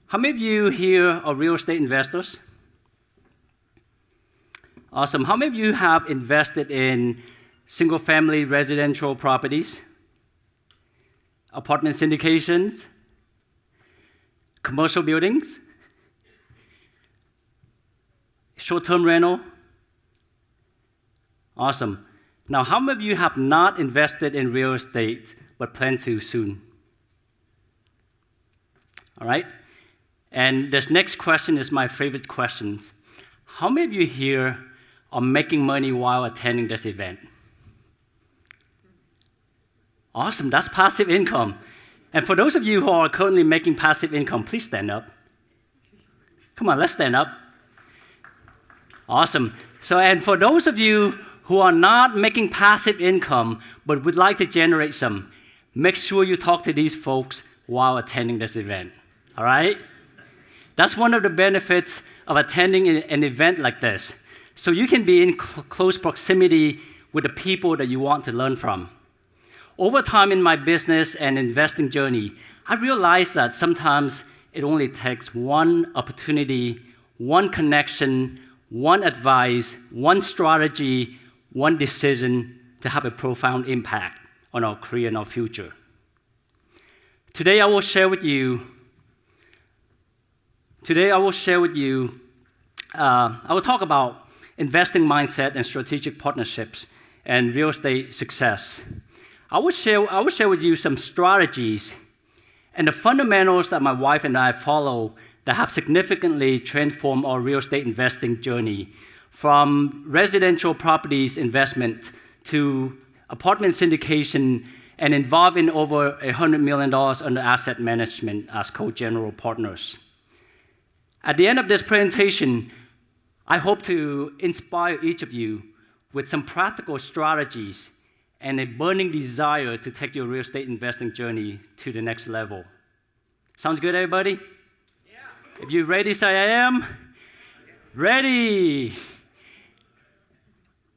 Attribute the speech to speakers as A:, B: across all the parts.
A: How many of you here are real estate investors? Awesome. How many of you have invested in single-family residential properties, apartment syndications, commercial buildings, short-term rental? Awesome. Now, how many of you have not invested in real estate but plan to soon? All right. And this next question is my favorite question. How many of you here are making money while attending this event? Awesome, that's passive income. And for those of you who are currently making passive income, please stand up. Come on, let's stand up. Awesome. So, and for those of you who are not making passive income but would like to generate some, make sure you talk to these folks while attending this event. All right? That's one of the benefits of attending an event like this. So you can be in close proximity with the people that you want to learn from. Over time in my business and investing journey, I realized that sometimes it only takes one opportunity, one connection, one advice, one strategy, one decision to have a profound impact on our career and our future. Today I will share with you I will talk about investing mindset and strategic partnerships and real estate success. I will share with you some strategies and the fundamentals that my wife and I follow that have significantly transformed our real estate investing journey from residential properties investment to apartment syndication and involved in over $100 million under asset management as co-general partners. At the end of this presentation, I hope to inspire each of you with some practical strategies and a burning desire to take your real estate investing journey to the next level. Sounds good, everybody? Yeah. If you're ready, say I am. Ready.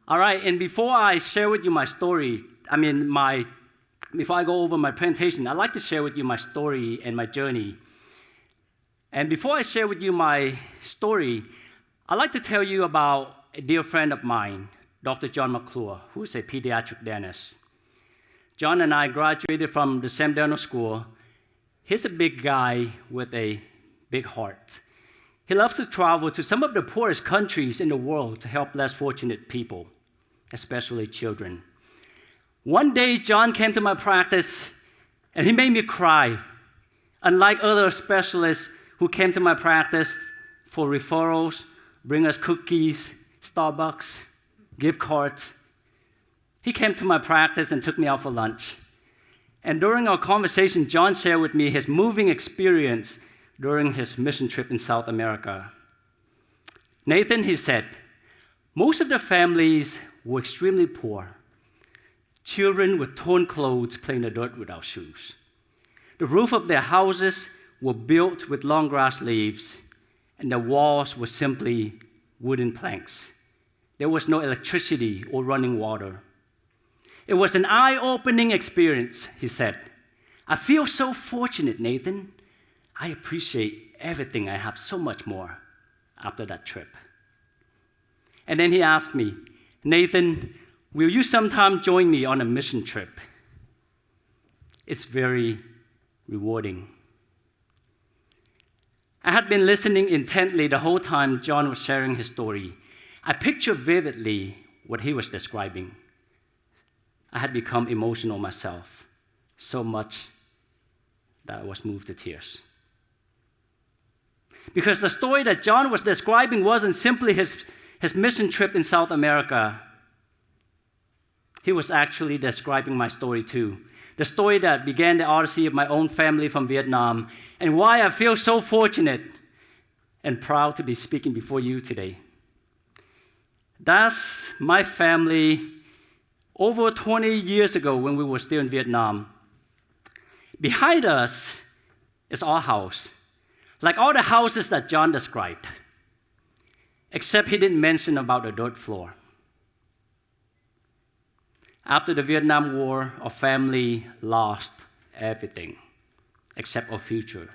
A: All right, and before I share with you my story, before I go over my presentation, I'd like to share with you my story and my journey. And before I share with you my story, I'd like to tell you about a dear friend of mine, Dr. John McClure, who is a pediatric dentist. John and I graduated from the same dental school. He's a big guy with a big heart. He loves to travel to some of the poorest countries in the world to help less fortunate people, especially children. One day, John came to my practice, and he made me cry. Unlike other specialists who came to my practice for referrals, bring us cookies, Starbucks, gift cards, he came to my practice and took me out for lunch. And during our conversation, John shared with me his moving experience during his mission trip in South America. Nathan, he said, most of the families were extremely poor. Children with torn clothes playing in the dirt without shoes. The roof of their houses were built with long grass leaves, and the walls were simply wooden planks. There was no electricity or running water. It was an eye-opening experience, he said. I feel so fortunate, Nathan. I appreciate everything I have so much more after that trip. And then he asked me, Nathan, will you sometime join me on a mission trip? It's very rewarding. I had been listening intently the whole time John was sharing his story. I pictured vividly what he was describing. I had become emotional myself, so much that I was moved to tears. Because the story that John was describing wasn't simply his mission trip in South America. He was actually describing my story too. The story that began the odyssey of my own family from Vietnam, and why I feel so fortunate and proud to be speaking before you today. That's my family over 20 years ago when we were still in Vietnam. Behind us is our house, like all the houses that John described, except he didn't mention about the dirt floor. After the Vietnam War, our family lost everything except our future.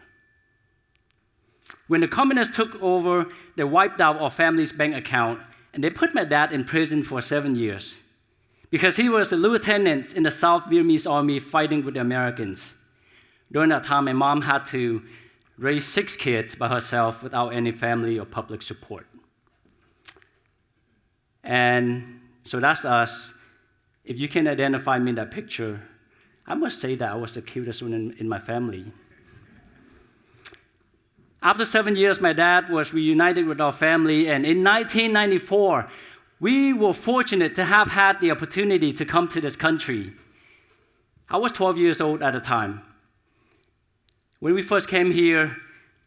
A: When the communists took over, they wiped out our family's bank account, and they put my dad in prison for 7 years because he was a lieutenant in the South Vietnamese army fighting with the Americans. During that time, my mom had to raise 6 kids by herself without any family or public support. And so that's us. If you can identify me in that picture, I must say that I was the cutest one in my family. After 7 years, my dad was reunited with our family, and in 1994, we were fortunate to have had the opportunity to come to this country. I was 12 years old at the time. When we first came here,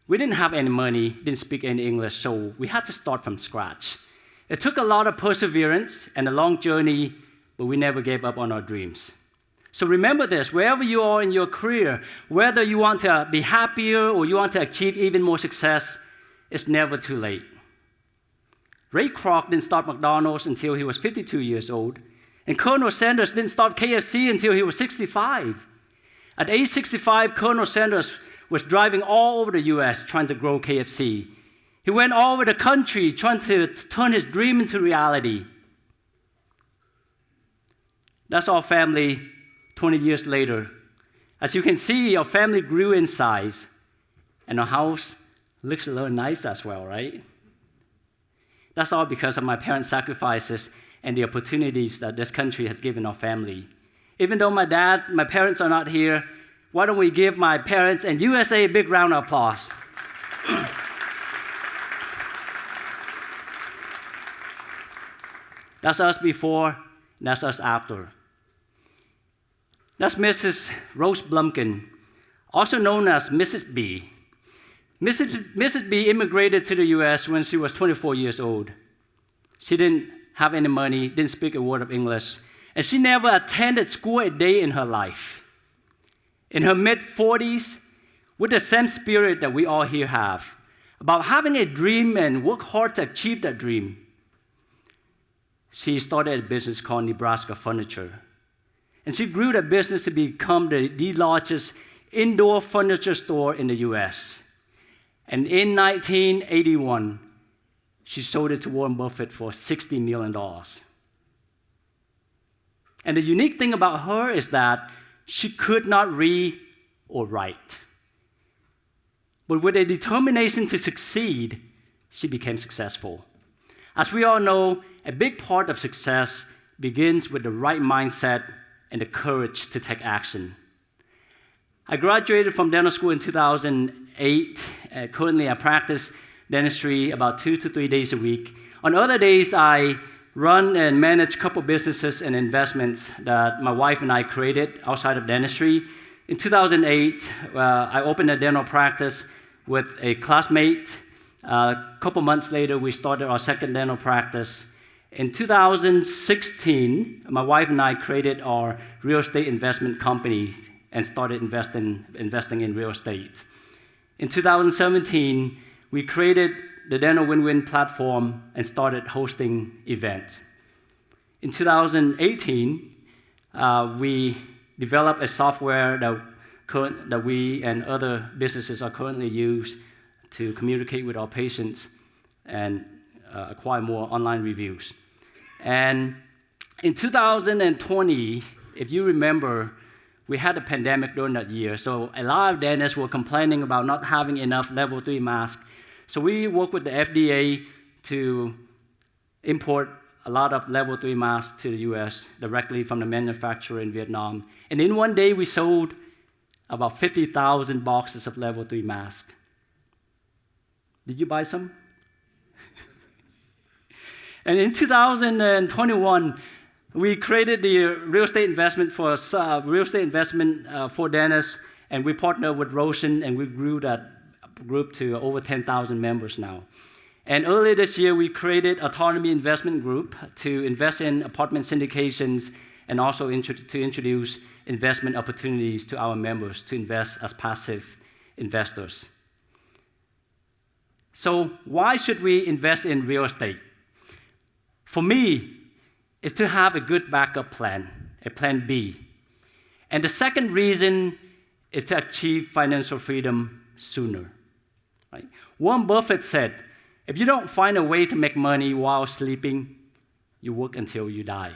A: we didn't have any money, didn't speak any English, so we had to start from scratch. It took a lot of perseverance and a long journey, but we never gave up on our dreams. So remember this, wherever you are in your career, whether you want to be happier or you want to achieve even more success, it's never too late. Ray Kroc didn't start McDonald's until he was 52 years old, and Colonel Sanders didn't start KFC until he was 65. At age 65, Colonel Sanders was driving all over the US trying to grow KFC. He went all over the country trying to turn his dream into reality. That's our family 20 years later. As you can see, our family grew in size, and our house looks a little nice as well, right? That's all because of my parents' sacrifices and the opportunities that this country has given our family. Even though my parents are not here, why don't we give my parents and USA a big round of applause? That's us before, that's us after. That's Mrs. Rose Blumkin, also known as Mrs. B. Mrs. B immigrated to the US when she was 24 years old. She didn't have any money, didn't speak a word of English, and she never attended school a day in her life. In her mid-40s, with the same spirit that we all here have, about having a dream and work hard to achieve that dream, she started a business called Nebraska Furniture. And she grew that business to become the largest indoor furniture store in the US. And in 1981, she sold it to Warren Buffett for $60 million. And the unique thing about her is that she could not read or write. But with a determination to succeed, she became successful. As we all know, a big part of success begins with the right mindset and the courage to take action. I graduated from dental school in 2008. Currently, I practice dentistry about 2 to 3 days a week. On other days, I run and manage a couple businesses and investments that my wife and I created outside of dentistry. In 2008, I opened a dental practice with a classmate. A couple months later, we started our second dental practice. In 2016, my wife and I created our real estate investment company and started investing in real estate. In 2017, we created the Dental Win-Win platform and started hosting events. In 2018, we developed a software that we and other businesses are currently used to communicate with our patients and acquire more online reviews. And in 2020, if you remember, we had a pandemic during that year, so a lot of dentists were complaining about not having enough level 3 masks. So we worked with the FDA to import a lot of level 3 masks to the US directly from the manufacturer in Vietnam. And in one day, we sold about 50,000 boxes of level 3 masks. Did you buy some? And in 2021, we created the real estate investment for dentists, and we partnered with Roshan, and we grew that group to over 10,000 members now. And earlier this year, we created Autonomy Investment Group to invest in apartment syndications and also to introduce investment opportunities to our members to invest as passive investors. So why should we invest in real estate? For me, it's to have a good backup plan, a plan B. And the second reason is to achieve financial freedom sooner. right? Warren Buffett said, if you don't find a way to make money while sleeping, you work until you die.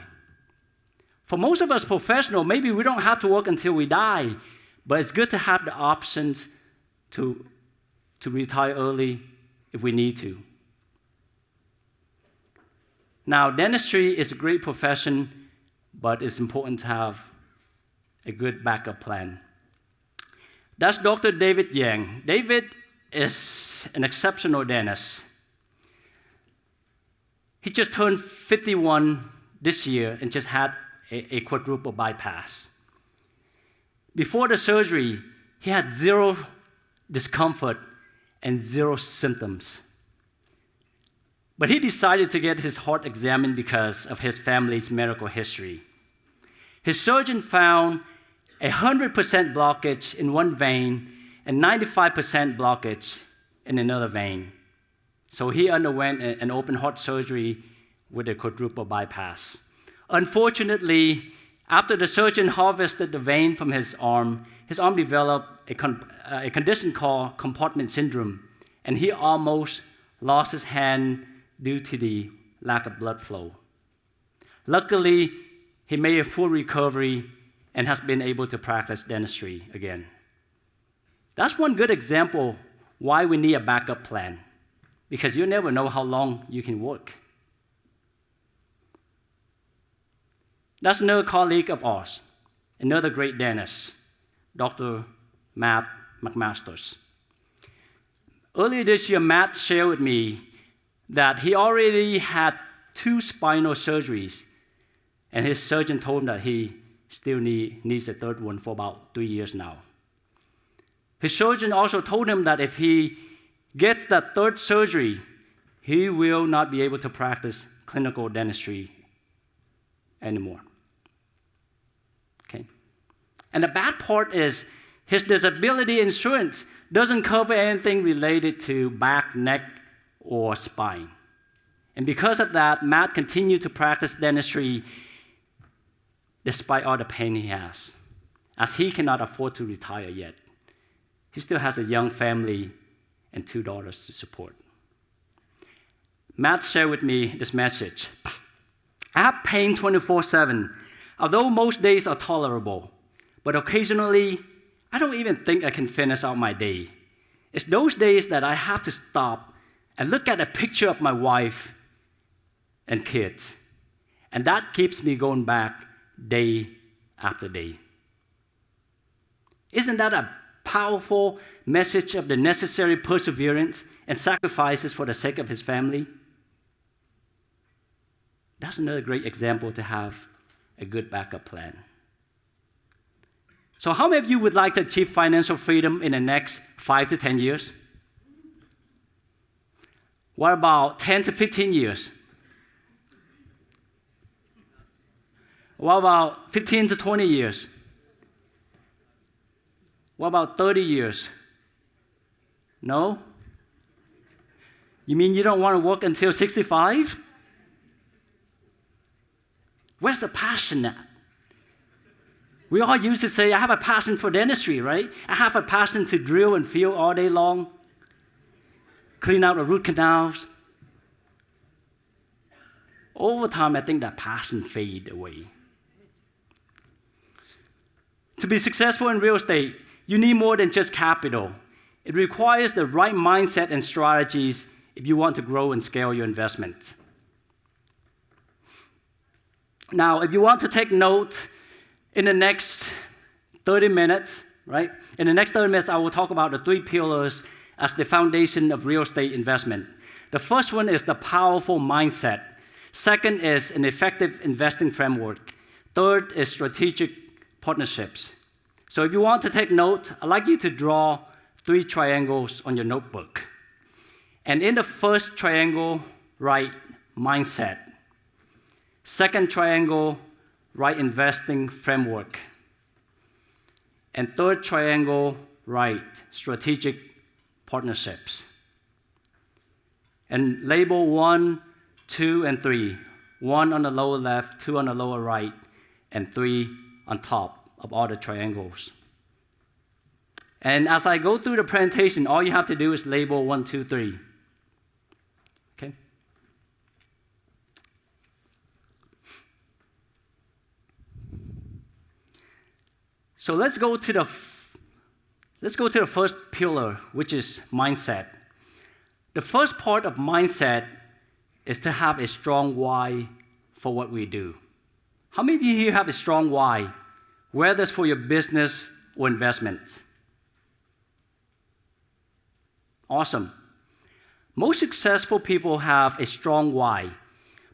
A: For most of us professionals, maybe we don't have to work until we die, but it's good to have the options to retire early if we need to. Now, dentistry is a great profession, but it's important to have a good backup plan. That's Dr. David Yang. David is an exceptional dentist. He just turned 51 this year and just had a quadruple bypass. Before the surgery, he had zero discomfort and zero symptoms. But he decided to get his heart examined because of his family's medical history. His surgeon found 100% blockage in one vein and 95% blockage in another vein. So he underwent an open heart surgery with a quadruple bypass. Unfortunately, after the surgeon harvested the vein from his arm developed a condition called compartment syndrome, and he almost lost his hand due to the lack of blood flow. Luckily, he made a full recovery and has been able to practice dentistry again. That's one good example why we need a backup plan, because you never know how long you can work. That's another colleague of ours, another great dentist, Dr. Matt McMasters. Earlier this year, Matt shared with me that he already had 2 spinal surgeries, and his surgeon told him that he still needs a third one for about 3 years now. His surgeon also told him that if he gets that third surgery, he will not be able to practice clinical dentistry anymore. Okay? And the bad part is his disability insurance doesn't cover anything related to back, neck, or spine. And because of that, Matt continued to practice dentistry despite all the pain he has, as he cannot afford to retire yet. He still has a young family and 2 daughters to support. Matt shared with me this message. I have pain 24/7, although most days are tolerable, but occasionally, I don't even think I can finish out my day. It's those days that I have to stop and look at a picture of my wife and kids, and that keeps me going back day after day. Isn't that a powerful message of the necessary perseverance and sacrifices for the sake of his family? That's another great example to have a good backup plan. So how many of you would like to achieve financial freedom in the next 5 to 10 years? What about 10 to 15 years? What about 15 to 20 years? What about 30 years? No? You mean you don't want to work until 65? Where's the passion at? We all used to say, I have a passion for dentistry, right? I have a passion to drill and fill all day long, clean out the root canals. Over time, I think that passion faded away. To be successful in real estate, you need more than just capital. It requires the right mindset and strategies if you want to grow and scale your investments. Now, if you want to take note, in the next 30 minutes, right? In the next 30 minutes, I will talk about the 3 pillars as the foundation of real estate investment. The first one is the powerful mindset. Second is an effective investing framework. Third is strategic partnerships. So if you want to take note, I'd like you to draw 3 triangles on your notebook. And in the first triangle, write mindset. Second triangle, write investing framework. And third triangle, write strategic partnerships. And label 1, 2, and 3. 1 on the lower left, 2 on the lower right, and 3 on top of all the triangles. And as I go through the presentation, all you have to do is label 1, 2, 3. Okay? So let's go to the first pillar, which is mindset. The first part of mindset is to have a strong why for what we do. How many of you here have a strong why, whether it's for your business or investment? Awesome. Most successful people have a strong why.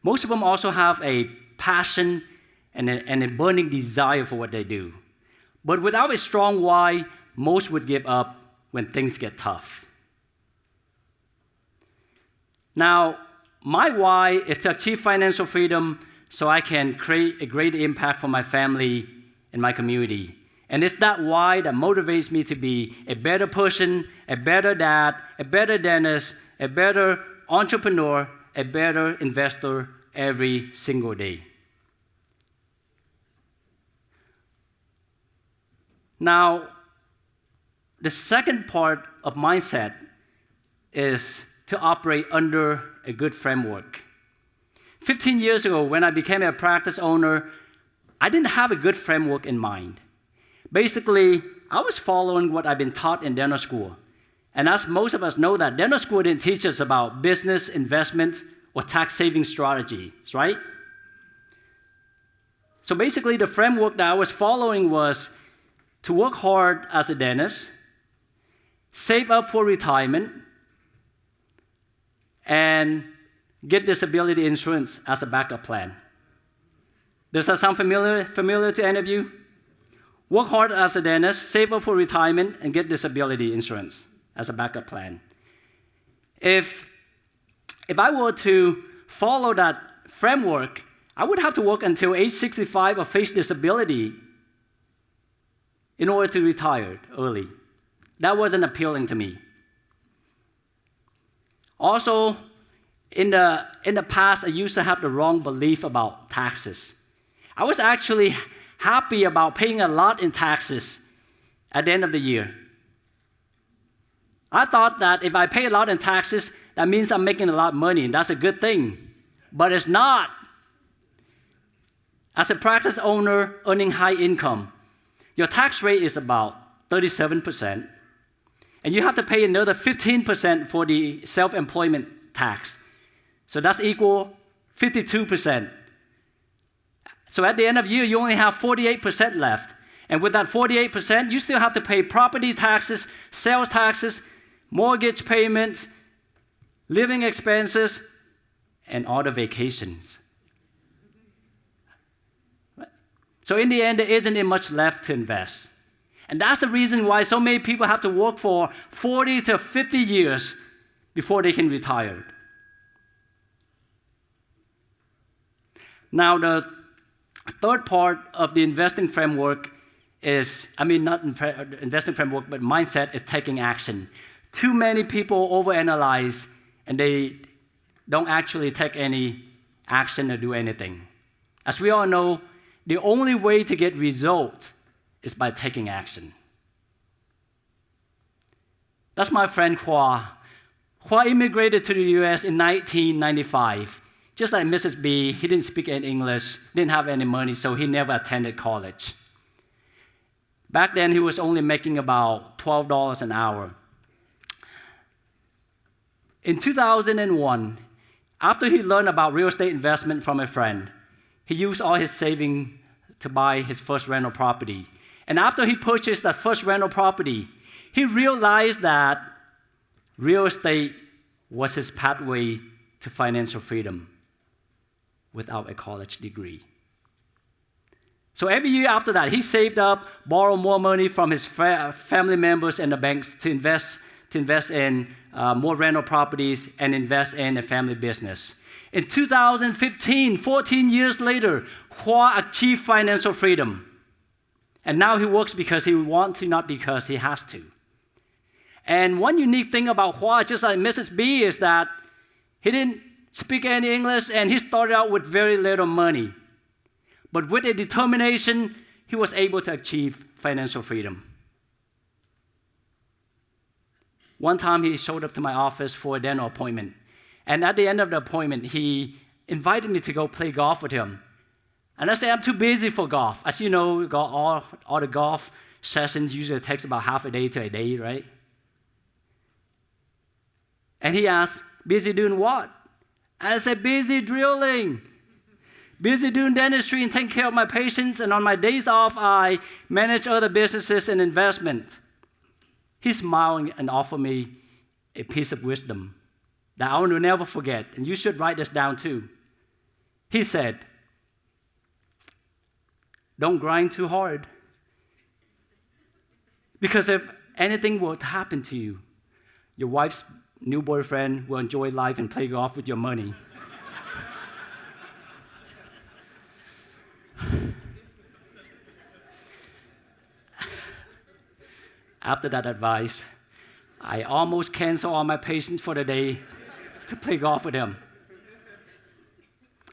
A: Most of them also have a passion and a burning desire for what they do. But without a strong why, most would give up when things get tough. Now, my why is to achieve financial freedom so I can create a great impact for my family and my community. And it's that why that motivates me to be a better person, a better dad, a better dentist, a better entrepreneur, a better investor every single day. Now, the second part of mindset is to operate under a good framework. 15 years ago, when I became a practice owner, I didn't have a good framework in mind. Basically, I was following what I've been taught in dental school. And as most of us know that, dental school didn't teach us about business, investments, or tax-saving strategies, right? So basically, the framework that I was following was to work hard as a dentist, save up for retirement, and get disability insurance as a backup plan. Does that sound familiar to any of you? Work hard as a dentist, save up for retirement, and get disability insurance as a backup plan. If I were to follow that framework, I would have to work until age 65 or face disability in order to retire early. That wasn't appealing to me. Also, in the past, I used to have the wrong belief about taxes. I was actually happy about paying a lot in taxes at the end of the year. I thought that if I pay a lot in taxes, that means I'm making a lot of money, and that's a good thing. But it's not. As a practice owner earning high income, your tax rate is about 37%, and you have to pay another 15% for the self-employment tax. So that's equal 52%. So at the end of the year, you only have 48% left. And with that 48%, you still have to pay property taxes, sales taxes, mortgage payments, living expenses, and all the vacations. Right? So in the end, there isn't much left to invest. And that's the reason why so many people have to work for 40 to 50 years before they can retire. Now, the third part of the investing framework is, not investing framework, but mindset is taking action. Too many people overanalyze, and they don't actually take any action or do anything. As we all know, the only way to get results is by taking action. That's my friend Hua. Hua immigrated to the US in 1995. Just like Mrs. B, he didn't speak any English, didn't have any money, so he never attended college. Back then, he was only making about $12 an hour. In 2001, after he learned about real estate investment from a friend, he used all his savings to buy his first rental property. And after he purchased that first rental property, he realized that real estate was his pathway to financial freedom without a college degree. So every year after that, he saved up, borrowed more money from his family members and the banks to invest in more rental properties and invest in a family business. In 2015, 14 years later, Hua achieved financial freedom. And now he works because he wants to, not because he has to. And one unique thing about Hua, just like Mrs. B, is that he didn't speak any English, and he started out with very little money. But with a determination, he was able to achieve financial freedom. One time he showed up to my office for a dental appointment. And at the end of the appointment, he invited me to go play golf with him. And I said, I'm too busy for golf. As you know, all the golf sessions usually takes about half a day to a day, right? And he asked, busy doing what? I said, busy drilling. Busy doing dentistry and taking care of my patients, and on my days off, I manage other businesses and investment. He smiled and offered me a piece of wisdom that I will never forget, and you should write this down too. He said, don't grind too hard, because if anything were to happen to you, your wife's new boyfriend will enjoy life and play golf with your money. After that advice, I almost canceled all my patients for the day to play golf with him.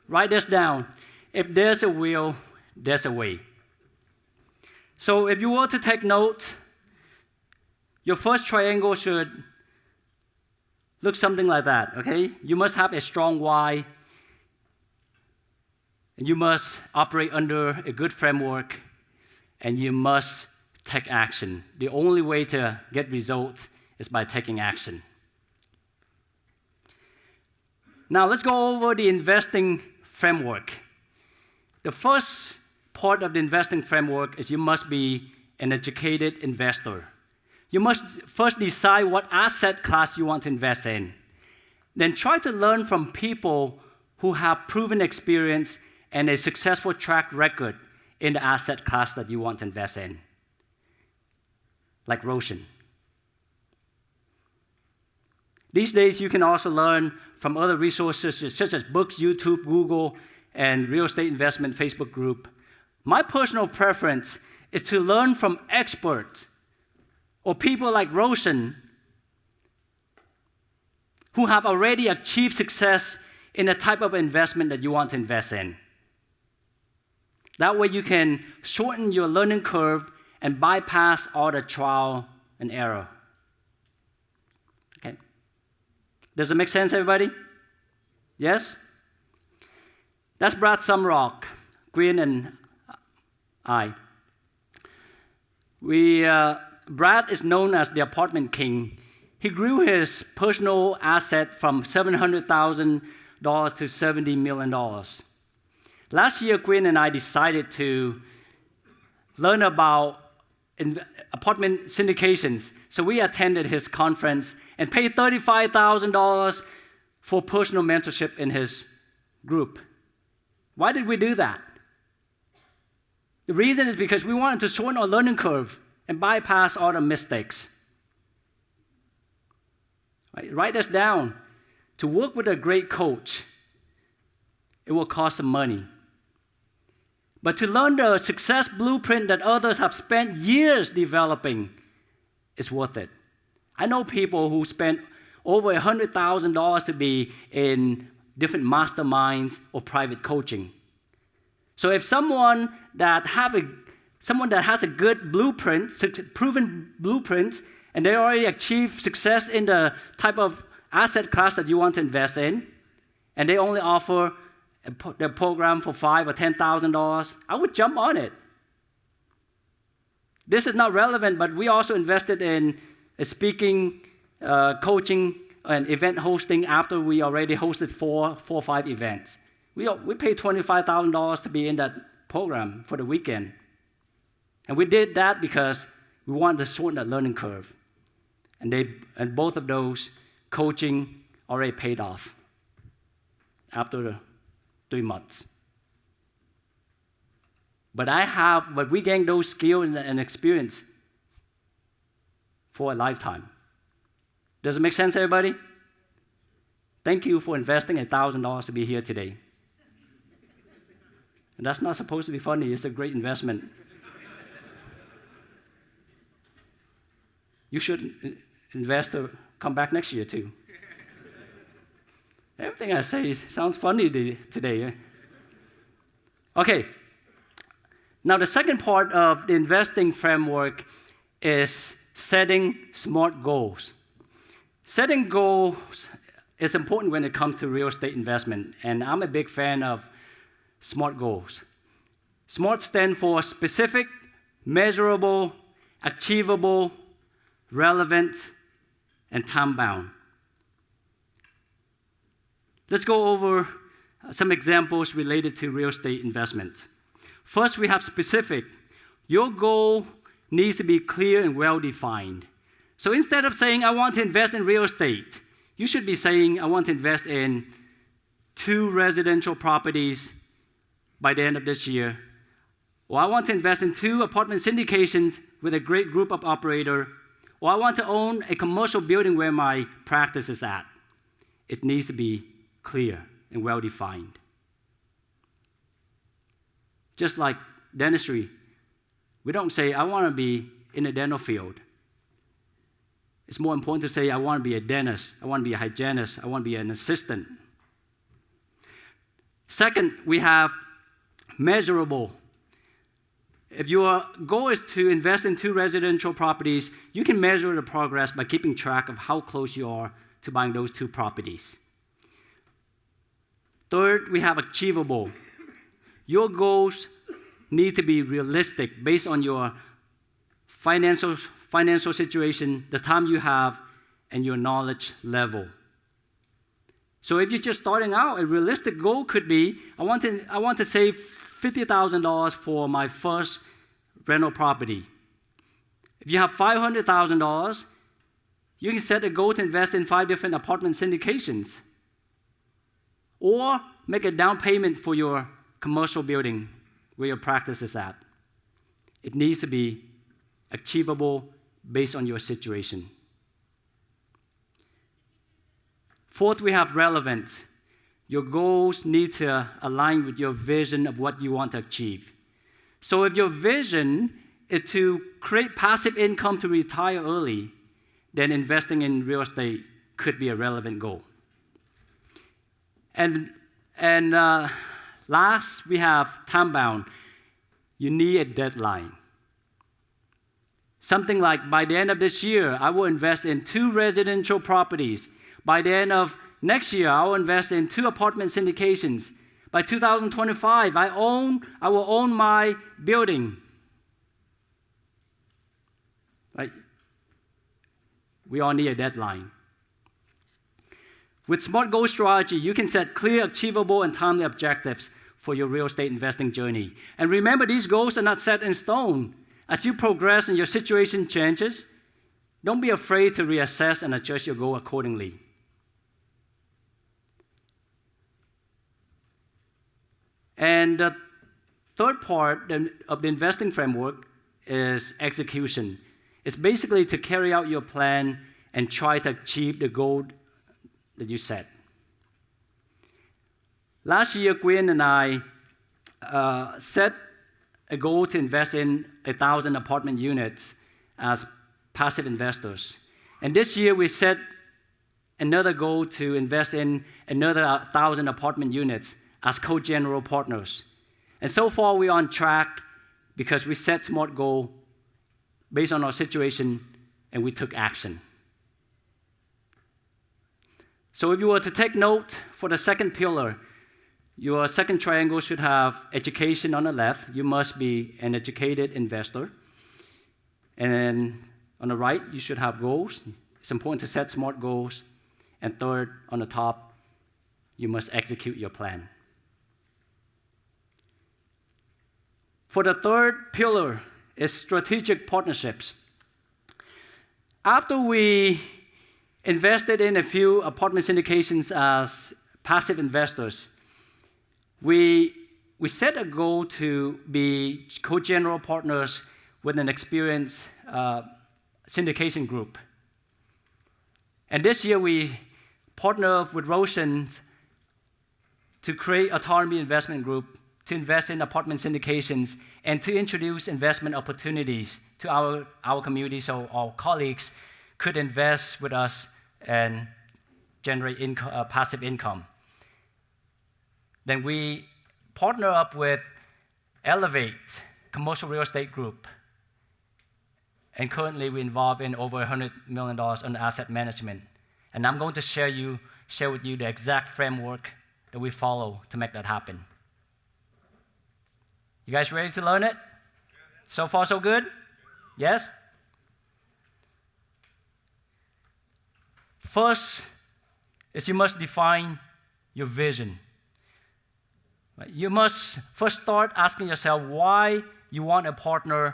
A: Write this down. If there's a will, there's a way. So if you were to take note, your first triangle should look something like that, okay? You must have a strong why, and you must operate under a good framework, and you must take action. The only way to get results is by taking action. Now let's go over the investing framework. The first part of the investing framework is you must be an educated investor. You must first decide what asset class you want to invest in. Then try to learn from people who have proven experience and a successful track record in the asset class that you want to invest in. Like Roshan. These days, you can also learn from other resources such as books, YouTube, Google, and real estate investment Facebook group. My personal preference is to learn from experts or people like Roshan who have already achieved success in the type of investment that you want to invest in. That way you can shorten your learning curve and bypass all the trial and error. Okay? Does it make sense, everybody? Yes? That's Brad Sumrock, Gwyn, and I. Brad is known as the apartment king. He grew his personal asset from $700,000 to $70 million. Last year, Gwyn and I decided to learn about apartment syndications. So we attended his conference and paid $35,000 for personal mentorship in his group. Why did we do that? The reason is because we wanted to shorten our learning curve and bypass all the mistakes. Right? Write this down. To work with a great coach, it will cost some money. But to learn the success blueprint that others have spent years developing is worth it. I know people who spent over $100,000 to be in different masterminds or private coaching. So if someone that has a good blueprint, proven blueprints, and they already achieved success in the type of asset class that you want to invest in, and they only offer their program for $5,000 or $10,000, I would jump on it. This is not relevant, but we also invested in speaking, coaching, and event hosting after we already hosted four or five events. We paid $25,000 to be in that program for the weekend. And we did that because we wanted to shorten that learning curve. And both of those coaching already paid off after the 3 months. But we gained those skills and experience for a lifetime. Does it make sense, everybody? Thank you for investing $1,000 to be here today. And that's not supposed to be funny. It's a great investment. You should invest to come back next year, too. Everything I say sounds funny today. Eh? Okay. Now, the second part of the investing framework is setting SMART goals. Setting goals is important when it comes to real estate investment, and I'm a big fan of SMART goals. SMART stands for specific, measurable, achievable, relevant, and time-bound. Let's go over some examples related to real estate investment. First, we have specific. Your goal needs to be clear and well-defined. So instead of saying, I want to invest in real estate, you should be saying, I want to invest in 2 residential properties by the end of this year. Or I want to invest in 2 apartment syndications with a great group of operators. Or I want to own a commercial building where my practice is at. It needs to be clear and well-defined. Just like dentistry, we don't say, I want to be in a dental field. It's more important to say, I want to be a dentist, I want to be a hygienist, I want to be an assistant. Second, we have measurable. If your goal is to invest in 2 residential properties, you can measure the progress by keeping track of how close you are to buying those 2 properties. Third, we have achievable. Your goals need to be realistic based on your financial situation, the time you have, and your knowledge level. So if you're just starting out, a realistic goal could be, I want to save $50,000 for my first rental property. If you have $500,000, you can set a goal to invest in 5 different apartment syndications. Or make a down payment for your commercial building where your practice is at. It needs to be achievable based on your situation. Fourth, we have relevant. Your goals need to align with your vision of what you want to achieve. So if your vision is to create passive income to retire early, then investing in real estate could be a relevant goal. And last, we have time-bound. You need a deadline. Something like, by the end of this year, I will invest in 2 residential properties. By the end of next year, I will invest in 2 apartment syndications. By 2025, I will own my building. Right? We all need a deadline. With SMART Goal Strategy, you can set clear, achievable, and timely objectives for your real estate investing journey. And remember, these goals are not set in stone. As you progress and your situation changes, don't be afraid to reassess and adjust your goal accordingly. And the third part of the investing framework is execution. It's basically to carry out your plan and try to achieve the goal that you set. Last year, Gwen and I set a goal to invest in 1,000 apartment units as passive investors. And this year, we set another goal to invest in another 1,000 apartment units as co-general partners. And so far, we're on track because we set SMART goal based on our situation, and we took action. So if you were to take note for the second pillar, your second triangle should have education on the left. You must be an educated investor. And then on the right, you should have goals. It's important to set SMART goals. And third, on the top, you must execute your plan. For the third pillar is strategic partnerships. After we invested in a few apartment syndications as passive investors, we set a goal to be co-general partners with an experienced syndication group. And this year we partnered with Roshan to create Autonomy Investment Group to invest in apartment syndications and to introduce investment opportunities to our community so our colleagues could invest with us and generate passive income. Then we partner up with Elevate Commercial Real Estate Group. And currently we involve in over $100 million on asset management. And I'm going to share with you the exact framework that we follow to make that happen. You guys ready to learn it? So far, so good? Yes? First is you must define your vision. You must first start asking yourself why you want a partner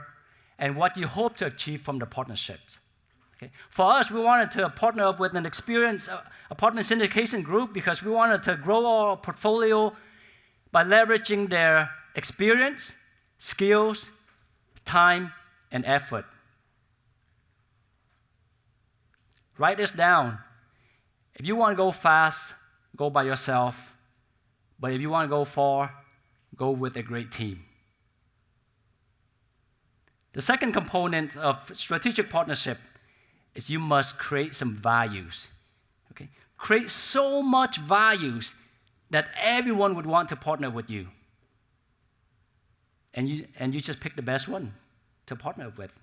A: and what you hope to achieve from the partnerships. Okay. For us, we wanted to partner up with an experienced partner syndication group because we wanted to grow our portfolio by leveraging their experience, skills, time, and effort. Write this down. If you want to go fast, go by yourself. But if you want to go far, go with a great team. The second component of strategic partnership is you must create some values. Okay? Create so much values that everyone would want to partner with you. And you just pick the best one to partner with.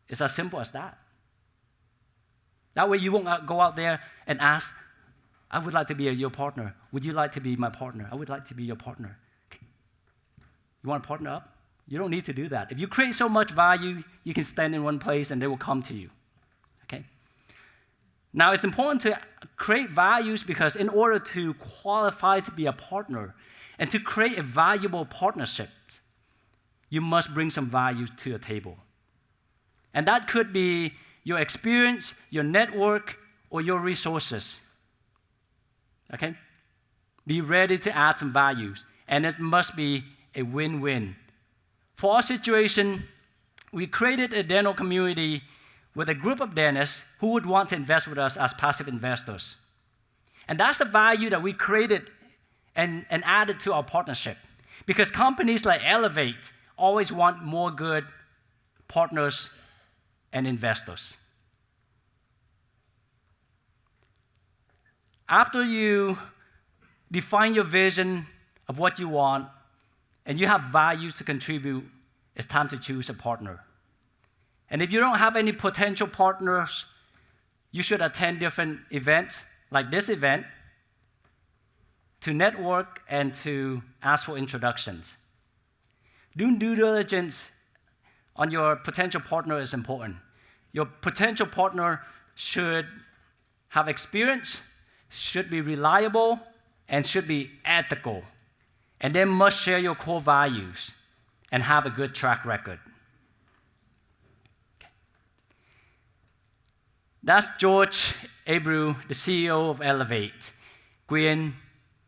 A: It's as simple as that. That way you won't go out there and ask, I would like to be your partner. Would you like to be my partner? I would like to be your partner. Okay. You want to partner up? You don't need to do that. If you create so much value, you can stand in one place and they will come to you. Okay? Now, it's important to create values because in order to qualify to be a partner and to create a valuable partnership, you must bring some value to the table. And that could be your experience, your network, or your resources. Okay? Be ready to add some values. And it must be a win-win. For our situation, we created a dental community with a group of dentists who would want to invest with us as passive investors. And that's the value that we created and added to our partnership. Because companies like Elevate always want more good partners and investors. After you define your vision of what you want and you have values to contribute, it's time to choose a partner. And if you don't have any potential partners, you should attend different events like this event to network and to ask for introductions. Doing due diligence on your potential partner is important. Your potential partner should have experience, should be reliable, and should be ethical. And they must share your core values and have a good track record. Okay. That's George Abreu, the CEO of Elevate, Gwen,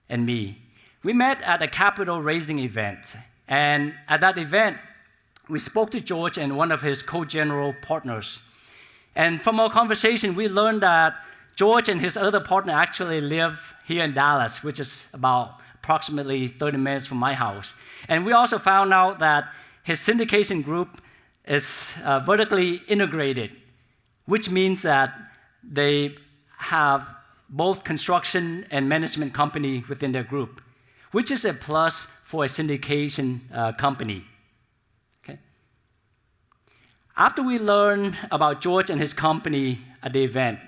A: and me. We met at a capital raising event. And at that event, we spoke to George and one of his co-general partners. And from our conversation, we learned that George and his other partner actually live here in Dallas, which is about approximately 30 minutes from my house. And we also found out that his syndication group is vertically integrated, which means that they have both construction and management company within their group, which is a plus for a syndication company. Okay? After we learned about George and his company at the event,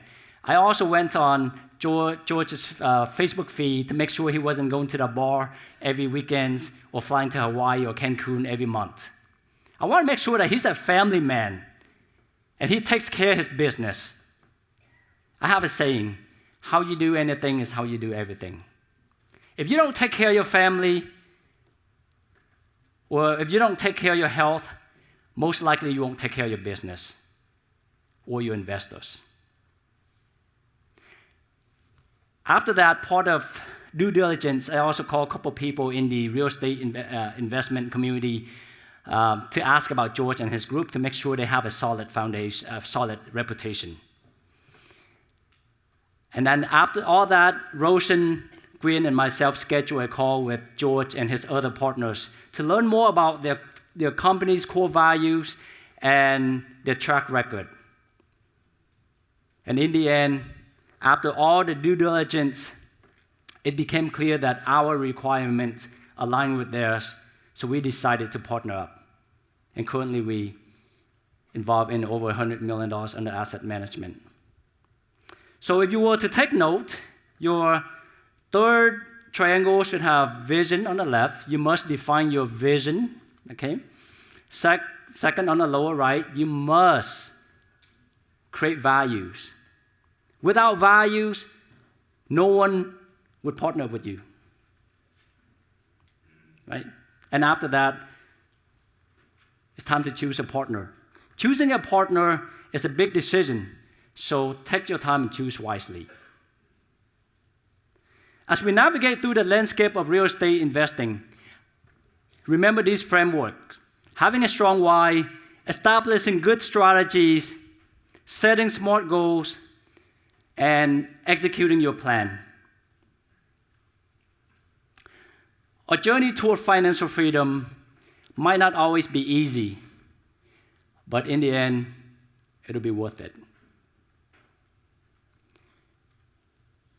A: I also went on George's Facebook feed to make sure he wasn't going to the bar every weekends or flying to Hawaii or Cancun every month. I want to make sure that he's a family man and he takes care of his business. I have a saying, how you do anything is how you do everything. If you don't take care of your family, or if you don't take care of your health, most likely you won't take care of your business or your investors. After that, part of due diligence, I also called a couple people in the real estate investment community to ask about George and his group to make sure they have a solid foundation, a solid reputation. And then after all that, Roshan, Gwen, and myself scheduled a call with George and his other partners to learn more about their company's core values and their track record. And in the end, after all the due diligence, it became clear that our requirements aligned with theirs, so we decided to partner up. And currently we involved in over $100 million under asset management. So if you were to take note, your third triangle should have vision on the left. You must define your vision, okay? Second, on the lower right, you must create values. Without values, no one would partner with you, right? And after that, it's time to choose a partner. Choosing a partner is a big decision, so take your time and choose wisely. As we navigate through the landscape of real estate investing, remember these frameworks. Having a strong why, establishing good strategies, setting smart goals, and executing your plan. Our journey toward financial freedom might not always be easy, but in the end, it'll be worth it.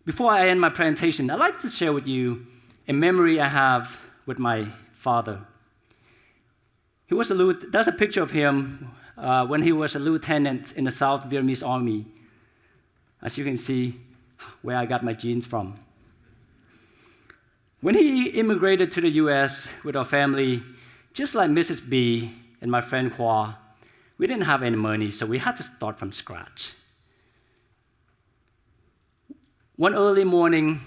A: Before I end my presentation, I'd like to share with you a memory I have with my father. That's a picture of him when he was a lieutenant in the South Vietnamese Army. As you can see, where I got my genes from. When he immigrated to the US with our family, just like Mrs. B and my friend Hua, we didn't have any money, so we had to start from scratch. One early morning,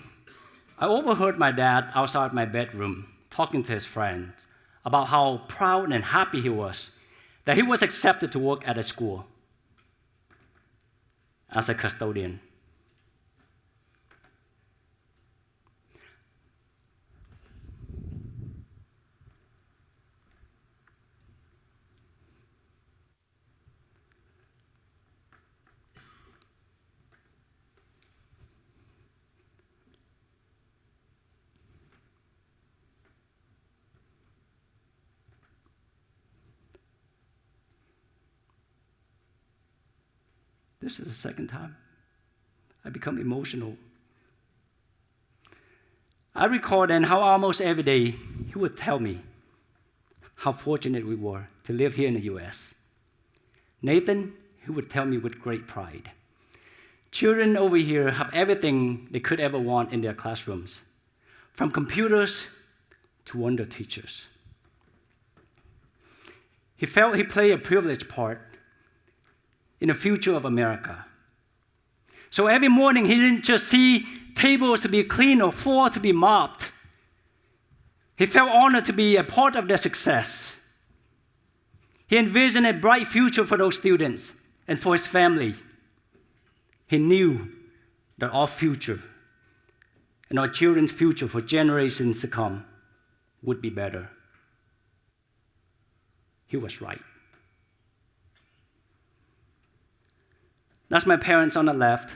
A: I overheard my dad outside my bedroom talking to his friends about how proud and happy he was that he was accepted to work at a school as a custodian. This is the second time I become emotional. I recall then how almost every day he would tell me how fortunate we were to live here in the US. Nathan, he would tell me with great pride, children over here have everything they could ever want in their classrooms, from computers to wonder teachers. He felt he played a privileged part in the future of America. So every morning, he didn't just see tables to be cleaned or floor to be mopped. He felt honored to be a part of their success. He envisioned a bright future for those students and for his family. He knew that our future and our children's future for generations to come would be better. He was right. That's my parents on the left.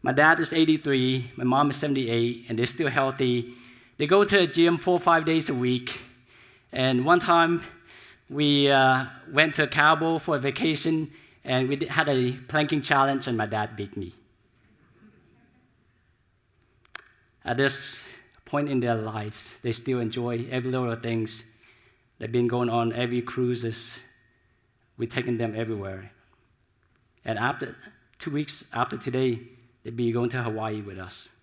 A: My dad is 83, my mom is 78, and they're still healthy. They go to the gym 4 or 5 days a week. And one time, we went to Cabo for a vacation, and we had a planking challenge, and my dad beat me. At this point in their lives, they still enjoy every little things that have been going on, every cruises. We're taking them everywhere. And after 2 weeks after today, they'll be going to Hawaii with us.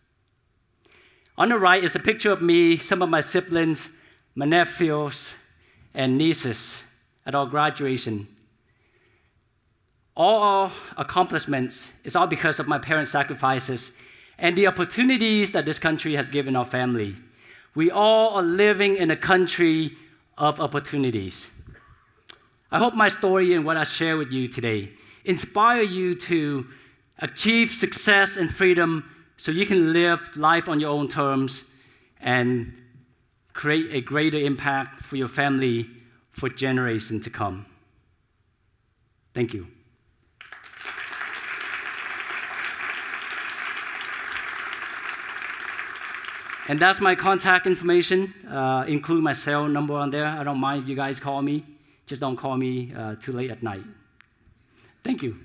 A: On the right is a picture of me, some of my siblings, my nephews, and nieces at our graduation. All our accomplishments is all because of my parents' sacrifices and the opportunities that this country has given our family. We all are living in a country of opportunities. I hope my story and what I share with you today inspire you to achieve success and freedom so you can live life on your own terms and create a greater impact for your family for generations to come. Thank you. And that's my contact information, include my cell number on there. I don't mind if you guys call me. Just don't call me too late at night. Thank you.